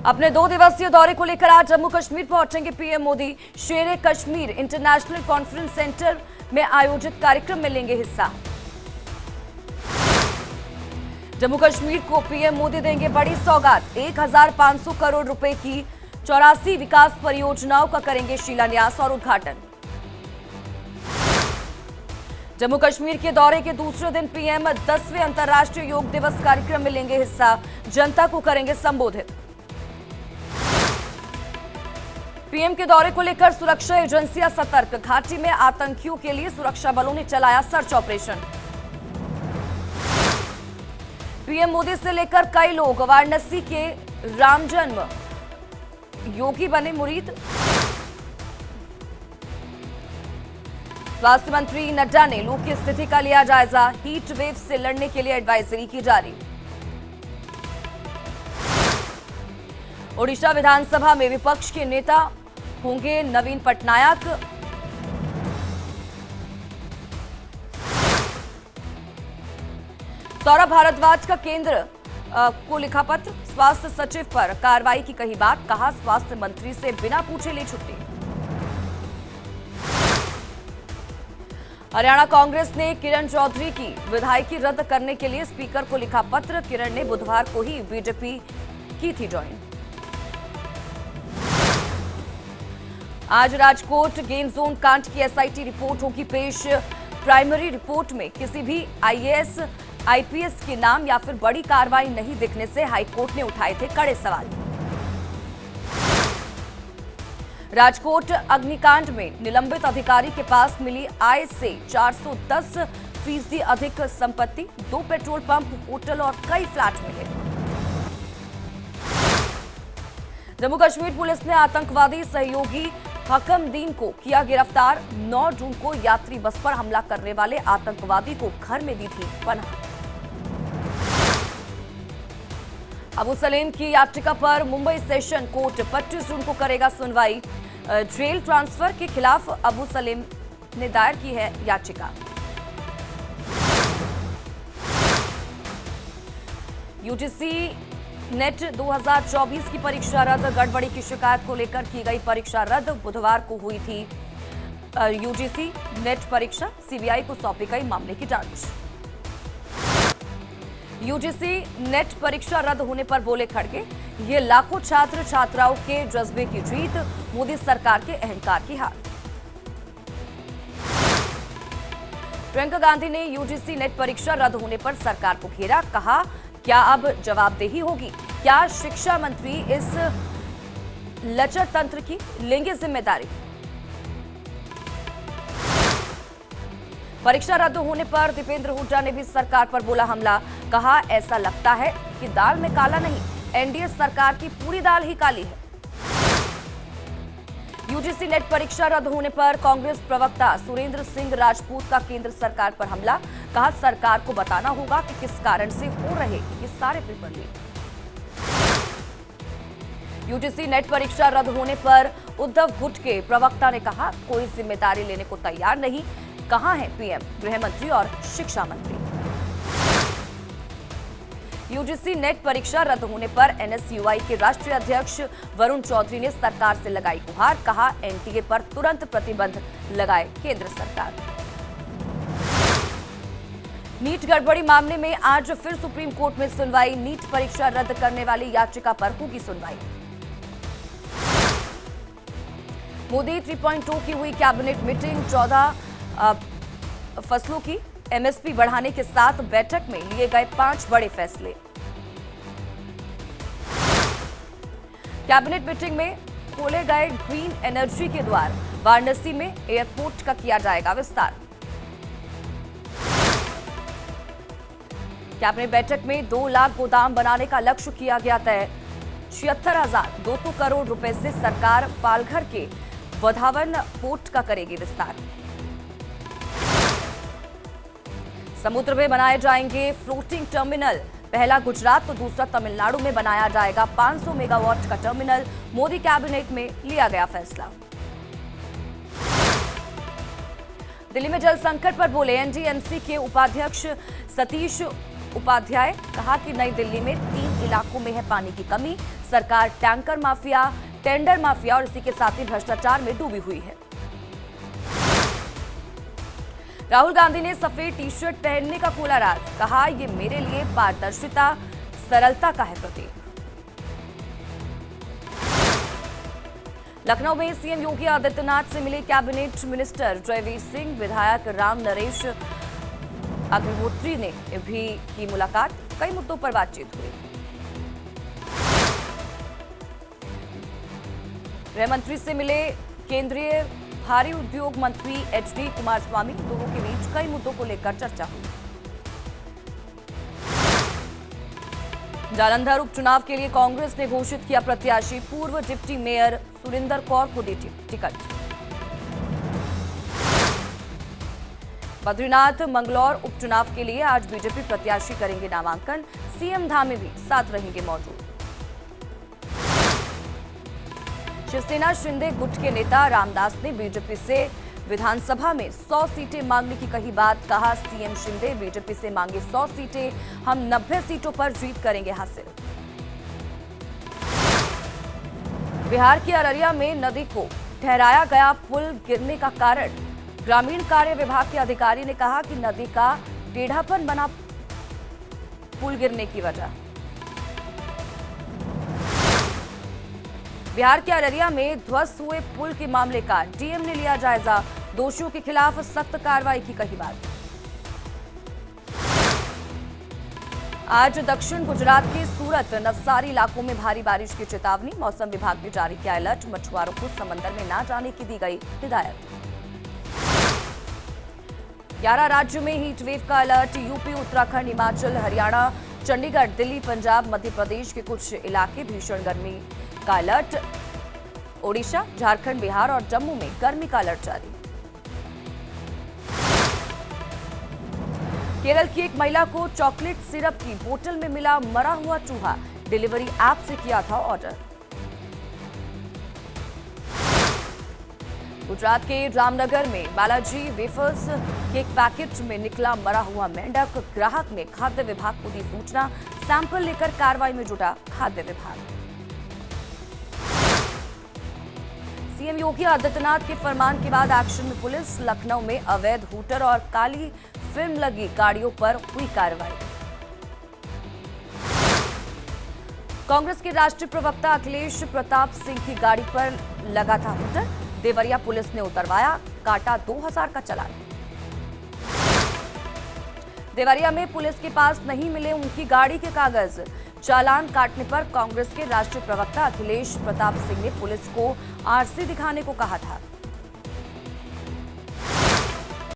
अपने 2 दिवसीय दौरे को लेकर आज जम्मू कश्मीर पहुंचेंगे पीएम मोदी। शेर कश्मीर इंटरनेशनल कॉन्फ्रेंस सेंटर में आयोजित कार्यक्रम में लेंगे हिस्सा। जम्मू कश्मीर को पीएम मोदी देंगे बड़ी सौगात। 1500 करोड़ रुपए की 84 विकास परियोजनाओं का करेंगे शिलान्यास और उद्घाटन। जम्मू कश्मीर के दौरे के दूसरे दिन पीएम 10वें अंतर्राष्ट्रीय योग दिवस कार्यक्रम में लेंगे हिस्सा। जनता को करेंगे संबोधित। पीएम के दौरे को लेकर सुरक्षा एजेंसियां सतर्क। घाटी में आतंकियों के लिए सुरक्षा बलों ने चलाया सर्च ऑपरेशन। पीएम मोदी से लेकर कई लोग वाराणसी के राम जन्म योगी बने मुरीद। स्वास्थ्य मंत्री नड्डा ने लू की स्थिति का लिया जायजा। हीट वेव से लड़ने के लिए एडवाइजरी की जारी। ओडिशा विधानसभा में विपक्ष के नेता होंगे नवीन पटनायक। सौरभ भारद्वाज का केंद्र को लिखा पत्र। स्वास्थ्य सचिव पर कार्रवाई की कही बात। कहा स्वास्थ्य मंत्री से बिना पूछे ली छुट्टी। हरियाणा कांग्रेस ने किरण चौधरी की विधायकी रद्द करने के लिए स्पीकर को लिखा पत्र। किरण ने बुधवार को ही बीजेपी की थी ज्वाइन। आज राजकोट गेम जोन कांड की एसआईटी रिपोर्ट होगी पेश। प्राइमरी रिपोर्ट में किसी भी आईएएस आईपीएस के नाम या फिर बड़ी कार्रवाई नहीं दिखने से हाईकोर्ट ने उठाए थे कड़े सवाल। राजकोट अग्निकांड में निलंबित अधिकारी के पास मिली आय से 410% अधिक संपत्ति। 2 पेट्रोल पंप, होटल और कई फ्लैट मिले। जम्मू कश्मीर पुलिस ने आतंकवादी सहयोगी हकमदीन को किया गिरफ्तार। 9 जून को यात्री बस पर हमला करने वाले आतंकवादी को घर में दी थी पनाह। अबू सलेम की याचिका पर मुंबई सेशन कोर्ट 25 जून को करेगा सुनवाई। जेल ट्रांसफर के खिलाफ अबू सलेम ने दायर की है याचिका। यूजीसी नेट 2024 की परीक्षा रद्द। गड़बड़ी की शिकायत को लेकर की गई परीक्षा रद्द। बुधवार को हुई थी यूजीसी नेट परीक्षा। सीबीआई को सौंपी गई मामले की जांच। यूजीसी नेट परीक्षा रद्द होने पर बोले खड़गे, ये लाखों छात्र छात्राओं के जज्बे की जीत, मोदी सरकार के अहंकार की हार। प्रियंका गांधी ने यूजीसी नेट परीक्षा रद्द होने पर सरकार को घेरा। कहा क्या अब जवाबदेही होगी? क्या शिक्षा मंत्री इस लचर तंत्र की लेंगे जिम्मेदारी? परीक्षा रद्द होने पर दीपेंद्र हुड्डा ने भी सरकार पर बोला हमला। कहा ऐसा लगता है कि दाल में काला नहीं, एनडीए सरकार की पूरी दाल ही काली है। यूजीसी नेट परीक्षा रद्द होने पर कांग्रेस प्रवक्ता सुरेंद्र सिंह राजपूत का केंद्र सरकार पर हमला। कहा सरकार को बताना होगा कि किस कारण से हो रहे ये सारे पेपर लीक। यूजीसी नेट परीक्षा रद्द होने पर उद्धव गुट के प्रवक्ता ने कहा कोई जिम्मेदारी लेने को तैयार नहीं। कहां है पीएम, गृह मंत्री और शिक्षा मंत्री? यूजीसी नेट परीक्षा रद्द होने पर एनएसयूआई के राष्ट्रीय अध्यक्ष वरुण चौधरी ने सरकार से लगाई गुहार। कहा एनटीए पर तुरंत प्रतिबंध लगाए केंद्र सरकार। नीट गड़बड़ी मामले में आज फिर सुप्रीम कोर्ट में सुनवाई। नीट परीक्षा रद्द करने वाली याचिका पर होगी सुनवाई। मोदी 3.0 की हुई कैबिनेट मीटिंग। 14 फसलों की एमएसपी बढ़ाने के साथ बैठक में लिए गए 5 बड़े फैसले। कैबिनेट मीटिंग में खोले गए ग्रीन एनर्जी के द्वार। वाराणसी में एयरपोर्ट का किया जाएगा विस्तार। कैबिनेट बैठक में 2 लाख गोदाम बनाने का लक्ष्य किया गया तय। 76,200 करोड़ रुपए से सरकार पालघर के वधावन पोर्ट का करेगी विस्तार। समुद्र में बनाए जाएंगे फ्लोटिंग टर्मिनल। पहला गुजरात तो दूसरा तमिलनाडु में बनाया जाएगा 500 मेगावाट का टर्मिनल। मोदी कैबिनेट में लिया गया फैसला। दिल्ली में जल संकट पर बोले एनडीएमसी के उपाध्यक्ष सतीश उपाध्याय। कहा कि नई दिल्ली में 3 इलाकों में है पानी की कमी। सरकार टैंकर माफिया, टेंडर माफिया और इसी के साथ ही भ्रष्टाचार में डूबी हुई है। राहुल गांधी ने सफेद टी शर्ट पहनने का खोला राज। कहा, ये मेरे लिए पारदर्शिता, सरलता का है प्रतीक। लखनऊ में सीएम योगी आदित्यनाथ से मिले कैबिनेट मिनिस्टर जयवीर सिंह, विधायक राम नरेश अग्निहोत्री ने भी की मुलाकात। कई मुद्दों पर बातचीत हुई। गृह मंत्री से मिले केंद्रीय भारी उद्योग मंत्री एचडी कुमारस्वामी। दोनों के बीच कई मुद्दों को लेकर चर्चा हुई। जालंधर उपचुनाव के लिए कांग्रेस ने घोषित किया प्रत्याशी। पूर्व डिप्टी मेयर सुरिंदर कौर को दी टिकट। बद्रीनाथ मंगलौर उपचुनाव के लिए आज बीजेपी प्रत्याशी करेंगे नामांकन। सीएम धामी भी साथ रहेंगे मौजूद। शिवसेना शिंदे गुट के नेता रामदास ने बीजेपी से विधानसभा में 100 सीटें मांगने की कही बात। कहा, सीएम शिंदे बीजेपी से मांगे 100 सीटें, हम 90 सीटों पर जीत करेंगे हासिल। बिहार के अररिया में नदी को ठहराया गया पुल गिरने का कारण। ग्रामीण कार्य विभाग के अधिकारी ने कहा कि नदी का टेढ़ापन बना पुल गिरने की वजह। बिहार के अररिया में ध्वस्त हुए पुल के मामले का डीएम ने लिया जायजा। दोषियों के खिलाफ सख्त कार्रवाई की कही बात। आज दक्षिण गुजरात के सूरत, नवसारी इलाकों में भारी बारिश की चेतावनी। मौसम विभाग ने जारी किया अलर्ट। मछुआरों को समंदर में न जाने की दी गई हिदायत। 11 राज्यों में हीट वेव का अलर्ट। यूपी, उत्तराखंड, हिमाचल, हरियाणा, चंडीगढ़, दिल्ली, पंजाब, मध्य प्रदेश के कुछ इलाके भीषण गर्मी का अलर्ट। ओडिशा, झारखंड, बिहार और जम्मू में गर्मी का अलर्ट जारी। केरल की एक महिला को चॉकलेट सिरप की बोतल में मिला मरा हुआ चूहा। डिलीवरी ऐप से किया था ऑर्डर। गुजरात के रामनगर में बालाजी वेफर्स के एक पैकेट में निकला मरा हुआ मेंढक। ग्राहक ने खाद्य विभाग को दी सूचना। सैंपल लेकर कार्रवाई में जुटा खाद्य विभाग। सीएम योगी आदित्यनाथ के फरमान के बाद एक्शन में पुलिस। लखनऊ में अवैध हूटर और काली फिल्म लगी गाड़ियों पर हुई कार्रवाई। कांग्रेस के राष्ट्रीय प्रवक्ता अखिलेश प्रताप सिंह की गाड़ी पर लगा था हूटर। देवरिया पुलिस ने उतरवाया, काटा 2000 का चालान। देवरिया में पुलिस के पास नहीं मिले उनकी गाड़ी के कागज। चालान काटने पर कांग्रेस के राष्ट्रीय प्रवक्ता अखिलेश प्रताप सिंह ने पुलिस को आरसी दिखाने को कहा था।